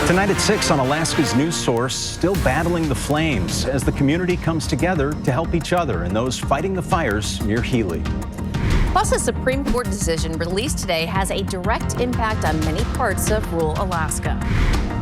Tonight at 6 on Alaska's news source, still battling the flames as the community comes together to help each other and those fighting the fires near Healy. Plus, a Supreme Court decision released today has a direct impact on many parts of rural Alaska.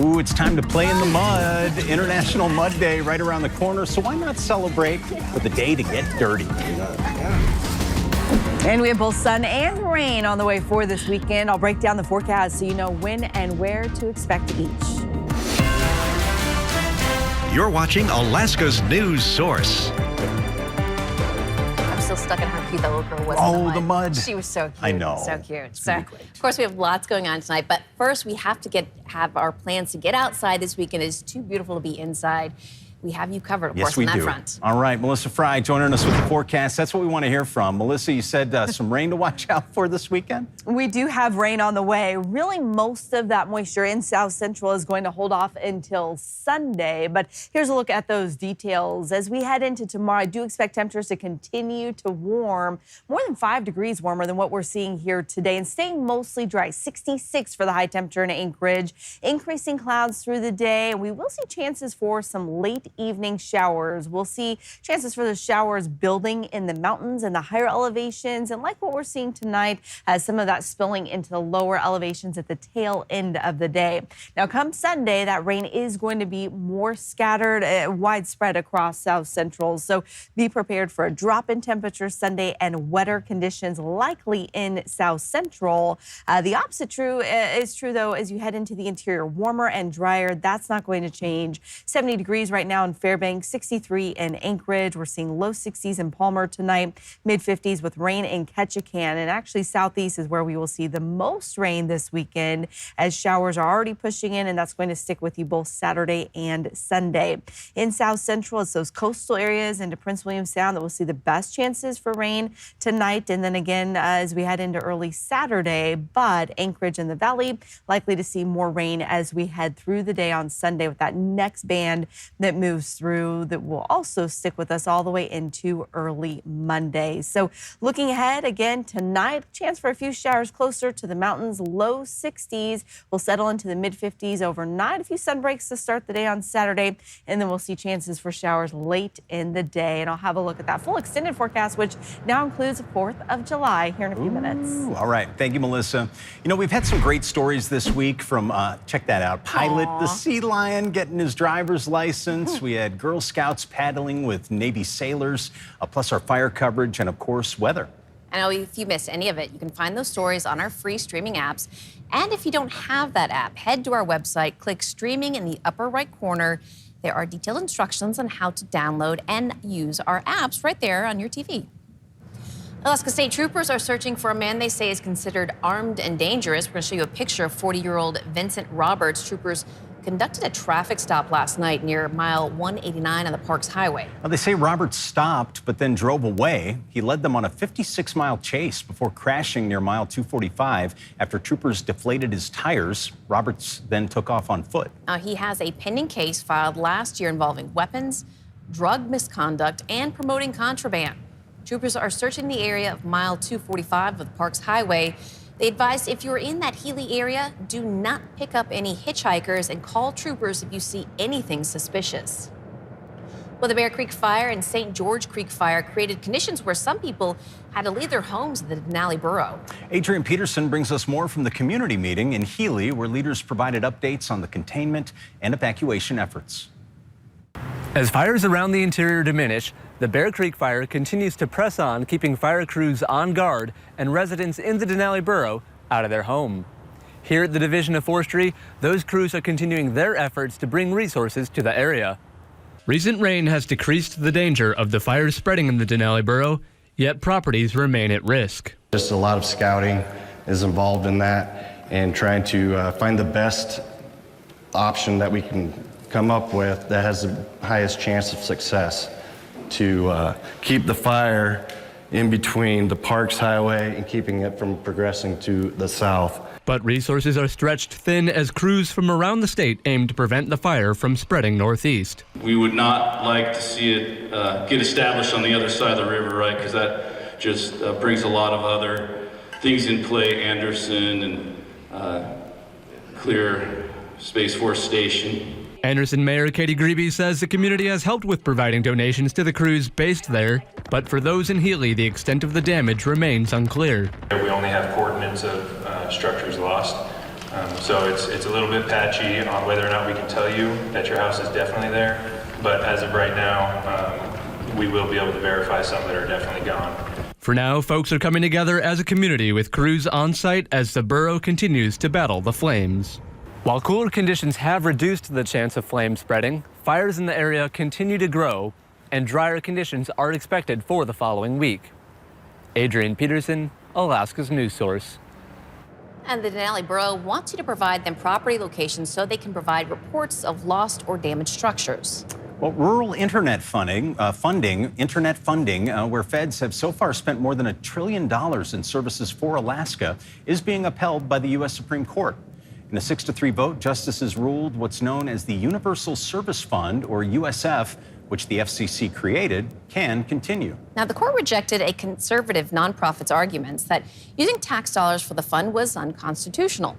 Ooh, it's time to play in the mud. International Mud Day right around the corner, so why not celebrate with a day to get dirty? And we have both sun and rain on the way for this weekend. I'll break down the forecast so you know when and where to expect each. You're watching Alaska's news source. I'm still stuck in how cute that little girl was. Oh, the mud. She was so cute. I know. So cute. It's So, gonna be great. of course, we have lots going on tonight. But first, we have to have our plans to get outside this weekend. It's too beautiful to be inside. We have you covered, of course, on that front. All right, Melissa Fry joining us with the forecast. That's what we want to hear from. Melissa, you said some rain to watch out for this weekend? We do have rain on the way. Really, most of that moisture in South Central is going to hold off until Sunday. But here's a look at those details. As we head into tomorrow, I do expect temperatures to continue to warm, more than 5 degrees warmer than what we're seeing here today, and staying mostly dry. 66 for the high temperature in Anchorage. Increasing clouds through the day. We will see chances for some late evening showers. We'll see chances for the showers building in the mountains and the higher elevations, and like what we're seeing tonight, as some of that spilling into the lower elevations at the tail end of the day. Now, come Sunday, that rain is going to be more scattered, widespread across South Central. So be prepared for a drop in temperature Sunday and wetter conditions likely in South Central. The opposite is true, though, as you head into the interior. Warmer and drier. That's not going to change. 70 degrees right now in Fairbanks, 63 in Anchorage. We're seeing low 60s in Palmer tonight, mid 50s with rain in Ketchikan. And actually, southeast is where we will see the most rain this weekend, as showers are already pushing in, and that's going to stick with you both Saturday and Sunday. In South Central, it's those coastal areas into Prince William Sound that will see the best chances for rain tonight. And then again, as we head into early Saturday, but Anchorage and the Valley likely to see more rain as we head through the day on Sunday, with that next band that moves through that will also stick with us all the way into early Monday. So looking ahead again tonight, chance for a few showers closer to the mountains, low 60s. We'll settle into the mid 50s overnight. A few sun breaks to start the day on Saturday, and then we'll see chances for showers late in the day. And I'll have a look at that full extended forecast, which now includes 4th of July here in a few minutes. All right. Thank you, Melissa. You know, we've had some great stories this week from, check that out, Pilot the Sea Lion getting his driver's license. We had Girl Scouts paddling with Navy sailors, plus our fire coverage and, of course, weather. I know if you missed any of it, you can find those stories on our free streaming apps. And if you don't have that app, head to our website, click streaming in the upper right corner. There are detailed instructions on how to download and use our apps right there on your TV. Alaska State Troopers are searching for a man they say is considered armed and dangerous. We're going to show you a picture of 40-year-old Vincent Roberts. Troopers conducted a traffic stop last night near mile 189 on the Parks Highway. Well, they say Roberts stopped but then drove away. He led them on a 56-mile chase before crashing near mile 245 after troopers deflated his tires. Roberts then took off on foot. Now, he has a pending case filed last year involving weapons, drug misconduct, and promoting contraband. Troopers are searching the area of mile 245 of the Parks Highway. They advise if you're in that Healy area, do not pick up any hitchhikers and call troopers if you see anything suspicious. Well, the Bear Creek Fire and St. George Creek Fire created conditions where some people had to leave their homes in the Denali Borough. Adrian Peterson brings us more from the community meeting in Healy, where leaders provided updates on the containment and evacuation efforts. As fires around the interior diminish, the Bear Creek Fire continues to press on, keeping fire crews on guard and residents in the Denali Borough out of their home. Here at the Division of Forestry, those crews are continuing their efforts to bring resources to the area. Recent rain has decreased the danger of the fires spreading in the Denali Borough, yet properties remain at risk. Just a lot of scouting is involved in that, and trying to find the best option that we can come up with that has the highest chance of success to keep the fire in between the Parks Highway and keeping it from progressing to the south. But resources are stretched thin as crews from around the state aim to prevent the fire from spreading northeast. We would not like to see it get established on the other side of the river, right? Because that just brings a lot of other things in play, Anderson and clear Space Force Station. Anderson Mayor Katie Grebe says the community has helped with providing donations to the crews based there, but for those in Healy, the extent of the damage remains unclear. We only have coordinates of structures lost, so it's a little bit patchy on whether or not we can tell you that your house is definitely there, but as of right now, we will be able to verify some that are definitely gone. For now, folks are coming together as a community with crews on site as the borough continues to battle the flames. While cooler conditions have reduced the chance of flame spreading, fires in the area continue to grow, and drier conditions are expected for the following week. Adrian Peterson, Alaska's news source. And the Denali Borough wants you to provide them property locations so they can provide reports of lost or damaged structures. Well, rural internet funding, where feds have so far spent more than $1 trillion in services for Alaska, is being upheld by the U.S. Supreme Court. In a 6-3 vote, justices ruled what's known as the Universal Service Fund, or USF, which the FCC created, can continue. Now, the court rejected a conservative nonprofit's arguments that using tax dollars for the fund was unconstitutional.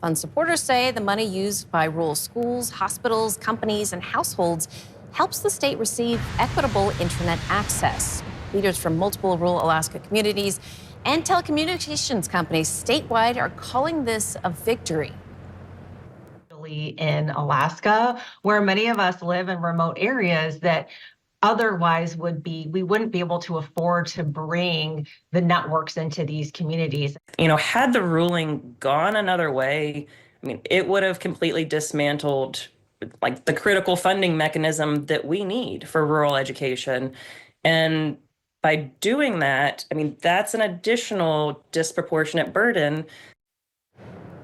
Fund supporters say the money used by rural schools, hospitals, companies, and households helps the state receive equitable internet access. Leaders from multiple rural Alaska communities and telecommunications companies statewide are calling this a victory. In Alaska, where many of us live in remote areas that otherwise we wouldn't be able to afford to bring the networks into these communities. You know, had the ruling gone another way, I mean, it would have completely dismantled like the critical funding mechanism that we need for rural education. And by doing that, I mean, that's an additional disproportionate burden.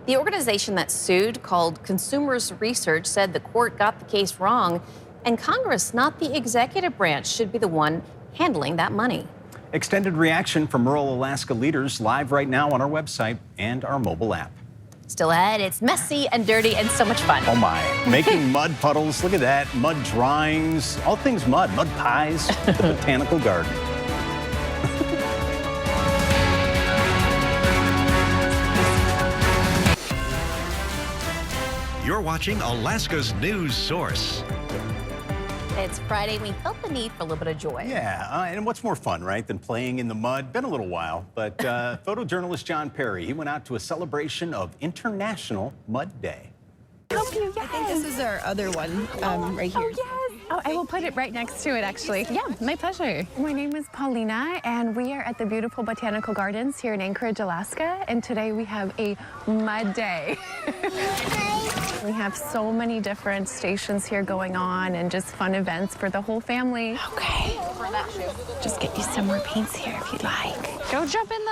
The organization that sued, called Consumers Research, said the court got the case wrong, and Congress, not the executive branch, should be the one handling that money. Extended reaction from rural Alaska leaders live right now on our website and our mobile app. Still ahead, it's messy and dirty and so much fun. Oh my, making mud puddles, look at that, mud drawings, all things mud pies, the botanical garden. You're watching Alaska's news source. It's Friday. We felt the need for a little bit of joy. Yeah, and what's more fun, right, than playing in the mud? Been a little while, but photojournalist John Perry, he went out to a celebration of International Mud Day. Help you, yes. I think this is our other one right here. Oh, yes. Oh, I will put it right next to it, actually. Yeah, my pleasure. My name is Paulina, and we are at the beautiful Botanical Gardens here in Anchorage, Alaska, and today we have a mud day. We have so many different stations here going on and just fun events for the whole family. Okay. Just get you some more paints here if you'd like. Go jump in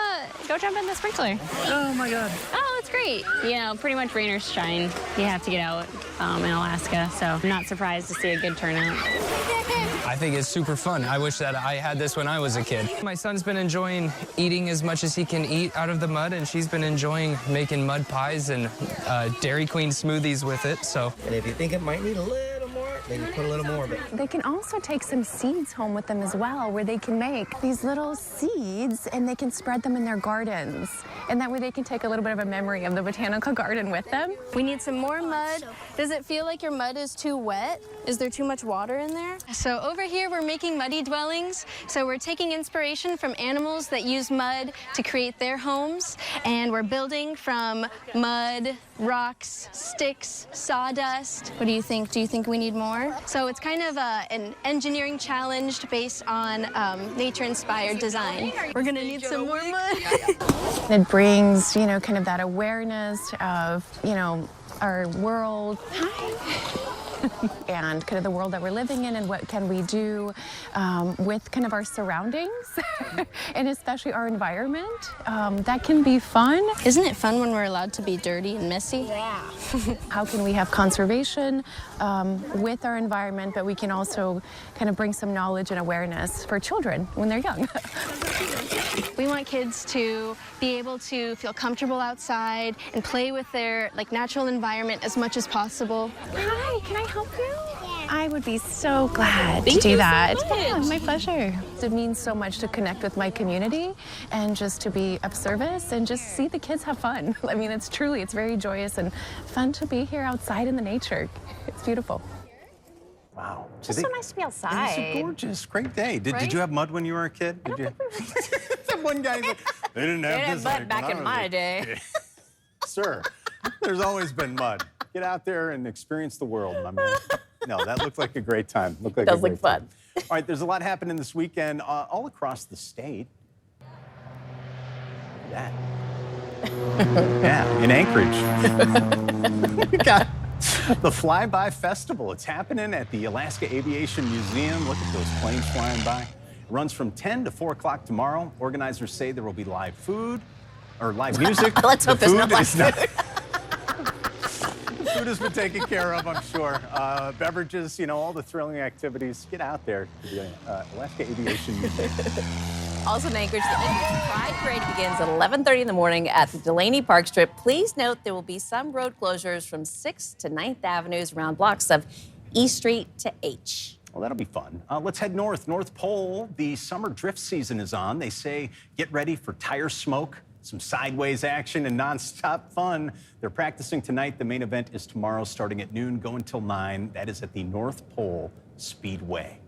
the sprinkler. Oh my God. Oh, it's great. You know, pretty much rain or shine, you have to get out in Alaska, so I'm not surprised to see a good turnout. I think it's super fun. I wish that I had this when I was a kid. My son's been enjoying eating as much as he can eat out of the mud, and she's been enjoying making mud pies and Dairy Queen smoothies with it, so. And if you think it might need a little more, then you put a little more of it. They can also take some seeds home with them as well, where they can make these little seeds and they can spread them in their gardens. And that way they can take a little bit of a memory of the botanical garden with them. We need some more mud. Does it feel like your mud is too wet? Is there too much water in there? So over here we're making muddy dwellings. So we're taking inspiration from animals that use mud to create their homes. And we're building from mud, rocks, sticks, sawdust. What do you think? Do you think we need more? So it's kind of an engineering challenge based on nature-inspired design. We're gonna need some more mud. It brings, you know, kind of that awareness of, you know, our world. And kind of the world that we're living in and what can we do with kind of our surroundings and especially our environment. That can be fun. Isn't it fun when we're allowed to be dirty and messy? Yeah. How can we have conservation with our environment, but we can also kind of bring some knowledge and awareness for children when they're young. We want kids to be able to feel comfortable outside and play with their natural environment as much as possible. Hi, can I help you? Yeah. I would be so glad to do that. Yeah, my pleasure. It means so much to connect with my community and just to be of service and just see the kids have fun. I mean, it's very joyous and fun to be here outside in the nature. It's beautiful. Wow. Just so nice to be outside. It's a gorgeous, great day. Did you have mud when you were a kid? Did you? That one guy's like, they didn't have this mud back in my day. Sir, there's always been mud. Get out there and experience the world, my man. No, that looked like a great time. It does look fun. All right, there's a lot happening this weekend all across the state. Look at that. Yeah, in Anchorage. We got the Flyby Festival. It's happening at the Alaska Aviation Museum. Look at those planes flying by. It runs from 10 to 4 o'clock tomorrow. Organizers say there will be live food or live music. Let's hope there's no live food. The food has been taken care of, I'm sure. Beverages, all the thrilling activities. Get out there to the Alaska Aviation Museum. Also in Anchorage, the Anchorage Pride Parade begins at 11:30 in the morning at the Delaney Park Strip. Please note there will be some road closures from 6th to 9th Avenues around blocks of E Street to H. Well, that'll be fun. Let's head north. North Pole, the summer drift season is on. They say get ready for tire smoke, some sideways action, and nonstop fun. They're practicing tonight. The main event is tomorrow starting at noon, going till 9. That is at the North Pole Speedway.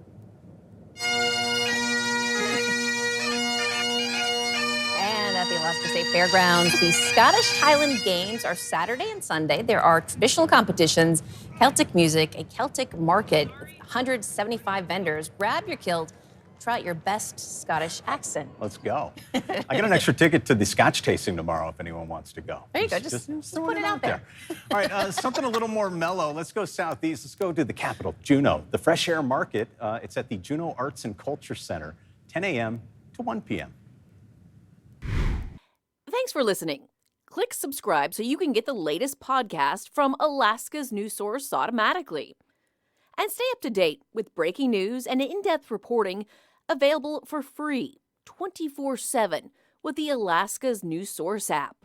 At the Alaska State Fairgrounds, the Scottish Highland Games are Saturday and Sunday. There are traditional competitions, Celtic music, a Celtic market with 175 vendors. Grab your kilt, try out your best Scottish accent. Let's go. I got an extra ticket to the Scotch tasting tomorrow if anyone wants to go. There you go. Just put it out there. All right, something a little more mellow. Let's go southeast. Let's go to the capital, Juneau. The Fresh Air Market, it's at the Juneau Arts and Culture Center, 10 a.m. to 1 p.m. Thanks for listening. Click subscribe so you can get the latest podcast from Alaska's news source automatically. And stay up to date with breaking news and in-depth reporting available for free 24/7 with the Alaska's news source app.